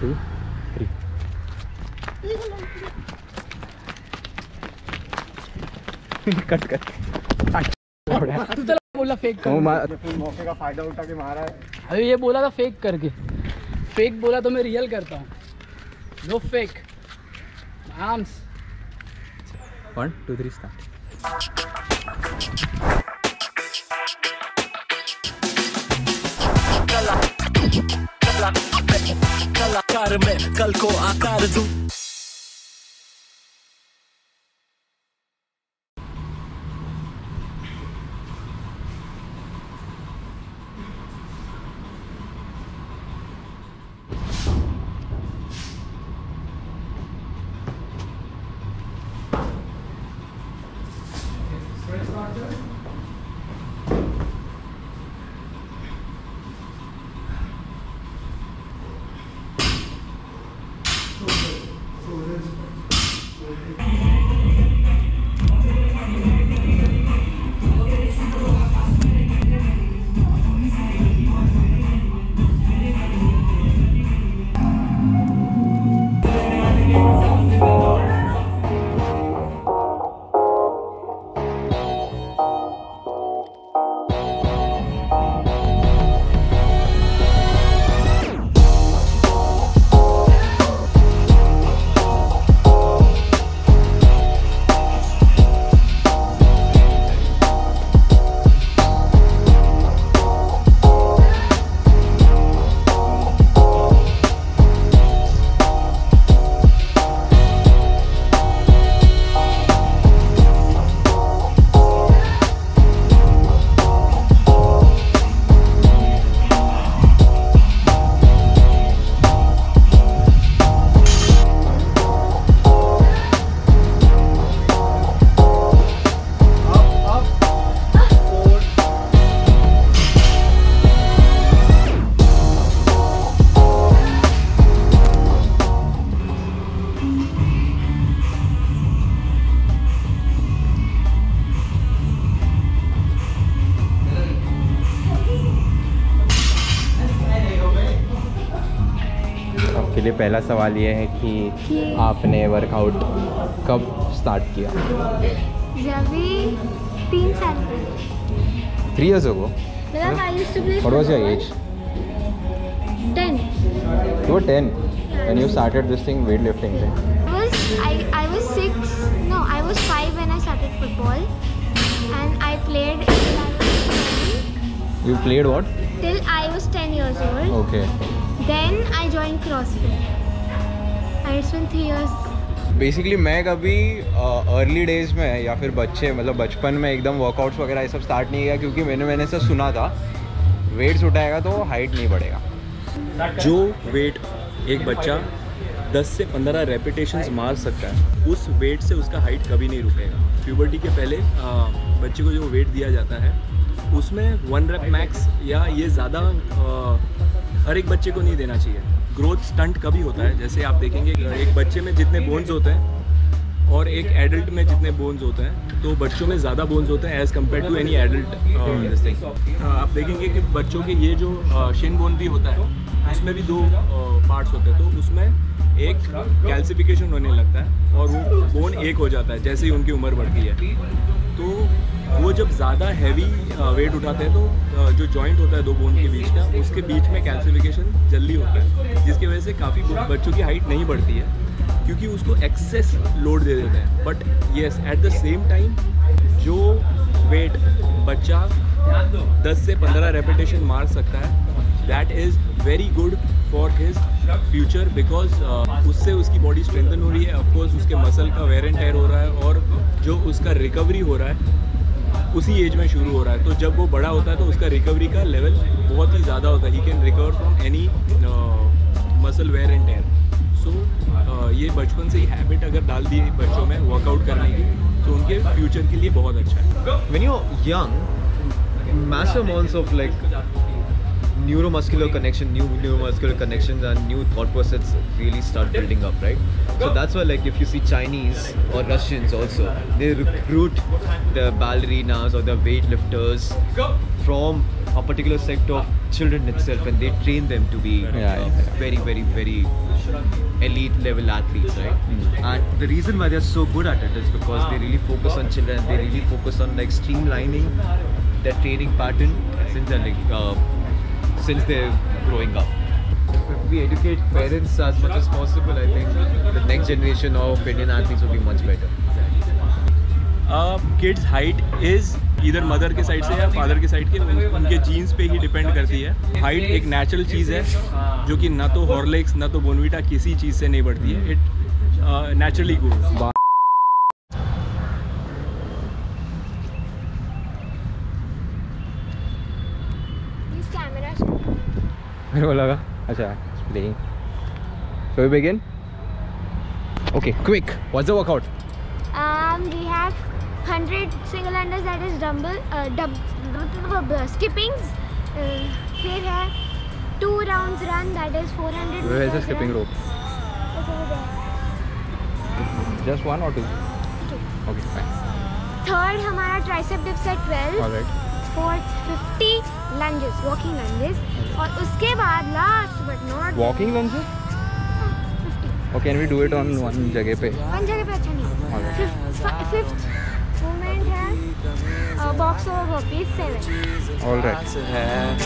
2 3 cut cut तू तो बोला फेक कर, मौके का फायदा उठा के मारा है। अरे ये बोला था फेक करके, फेक बोला तो मैं रियल करता हूँ। No fake arms. 1 2 3 स्टार्ट। कलाकार में कल को आकार दूं। आपके लिए पहला सवाल ये है कि आपने वर्कआउट कब स्टार्ट किया? जब भी 3 साल पहले। 3 years ago? मतलब I used to play What was your football. age? 10. You were 10 when you started this thing, weightlifting thing. I was 6. No, I was 5 when I started football, and I played till I was 10. You played what? Till I was 10 years old. Okay. Then I joined CrossFit. And it's been 3 years. Basically मैं कभी early days में या फिर बचपन में एकदम workouts वगैरह ये सब स्टार्ट नहीं किया, क्योंकि मैंने से सुना था वेट्स उठाएगा तो हाइट नहीं बढ़ेगा। जो वेट एक बच्चा 10 से 15 रेपिटेशंस मार सकता है, उस वेट से उसका हाइट कभी नहीं रुकेगा। प्यूबर्टी के पहले बच्चे को जो वेट दिया जाता है उसमें 1 रेप मैक्स या ये ज़्यादा हर एक बच्चे को नहीं देना चाहिए। ग्रोथ स्टंट कभी होता है, जैसे आप देखेंगे एक बच्चे में जितने बोन्स होते हैं और एक एडल्ट में जितने बोन्स होते हैं, तो बच्चों में ज़्यादा बोन्स होते हैं as compare to any adult. आप देखेंगे कि बच्चों के ये जो शिन बोन भी होता है उसमें भी 2 पार्ट्स होते हैं, तो उसमें एक कैल्सिफिकेशन होने लगता है और वो बोन एक हो जाता है जैसे ही उनकी उम्र बढ़ती है। तो वो जब ज़्यादा हैवी वेट उठाते हैं तो जो जॉइंट होता है 2 बोन के बीच का, उसके बीच में कैल्सिफिकेशन जल्दी होता है, जिसकी वजह से काफ़ी बच्चों की हाइट नहीं बढ़ती है, क्योंकि उसको एक्सेस लोड दे देते हैं। But yes, at the same time जो वेट बच्चा 10 से 15 रेपिटेशन मार सकता है, that is very good for his future, because उससे उसकी बॉडी स्ट्रेंथन हो रही है। ऑफकोर्स उसके मसल का वेयर एंड टेयर हो रहा है और जो उसका रिकवरी हो रहा है उसी एज में शुरू हो रहा है। तो जब वो बड़ा होता है तो उसका रिकवरी का लेवल बहुत ही ज़्यादा होता है। He can recover from any muscle wear and tear. So ये बचपन से ही हैबिट अगर डाल दी बच्चों में वर्कआउट करने की, तो उनके फ्यूचर के लिए बहुत अच्छा है। When you're young, massive amounts of like neuromuscular connections and new thought processes really start building up, right? So that's why, like, if you see Chinese or Russians also, they recruit the ballerinas or the weightlifters from a particular sect of children itself, and they train them to be very, very, very elite level athletes, right? And the reason why they're so good at it is because they really focus on children. They really focus on like streamlining their training pattern since they're growing up. If we educate parents as much as possible, I think the next generation of Indian athletes will be much better. Kids height is इधर mother के side से या father के side के उनके jeans पे ही depend करती है। हाइट एक नेचुरल चीज़ है जो कि ना तो हॉर्लिक्स ना तो बोनवीटा किसी चीज़ से नहीं बढ़ती है। It naturally goes. मेरे को लगा अच्छा playing. So we begin? Okay, quick. What's the workout? We have 100 single unders, that is skippings. फिर है 2 rounds run, that is 400. Where is the skipping rope? It's over there. Just 1 or 2? 2. Okay, fine. Third हमारा tricep dips है 12. Alright. Fourth 50 lunges, walking lunges. और उसके बाद last but not Walking lunges? 50. Okay, can we do it on one जगह पे? One जगह पे अच्छा नहीं। Alright. फिफ्थ मूवमेंट है बॉक्स ओवर बर्पीज 7. Alright.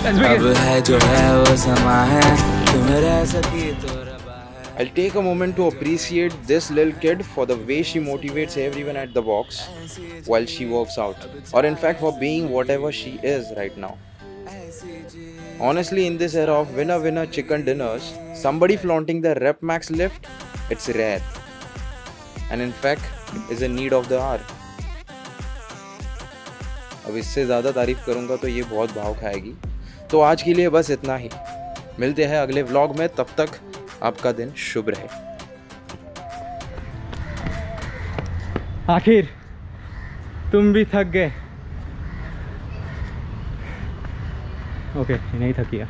अब है जो है वो समा है तुम रह सकी तो रबा है। I'll take a moment to appreciate this little kid for the way she motivates everyone at the box while she works out, or in fact for being whatever she is right now. Honestly, in this era of winner chicken dinners, somebody flaunting the rep max lift, it's rare, and in fact is a need of the hour. अब इससे ज़्यादा तारीफ करूँगा तो ये बहुत भाव खाएगी। तो आज के लिए बस इतना ही। मिलते हैं अगले व्लॉग में, तब तक आपका दिन शुभ रहे। आखिर तुम भी थक गए। ओके, नहीं थकिया।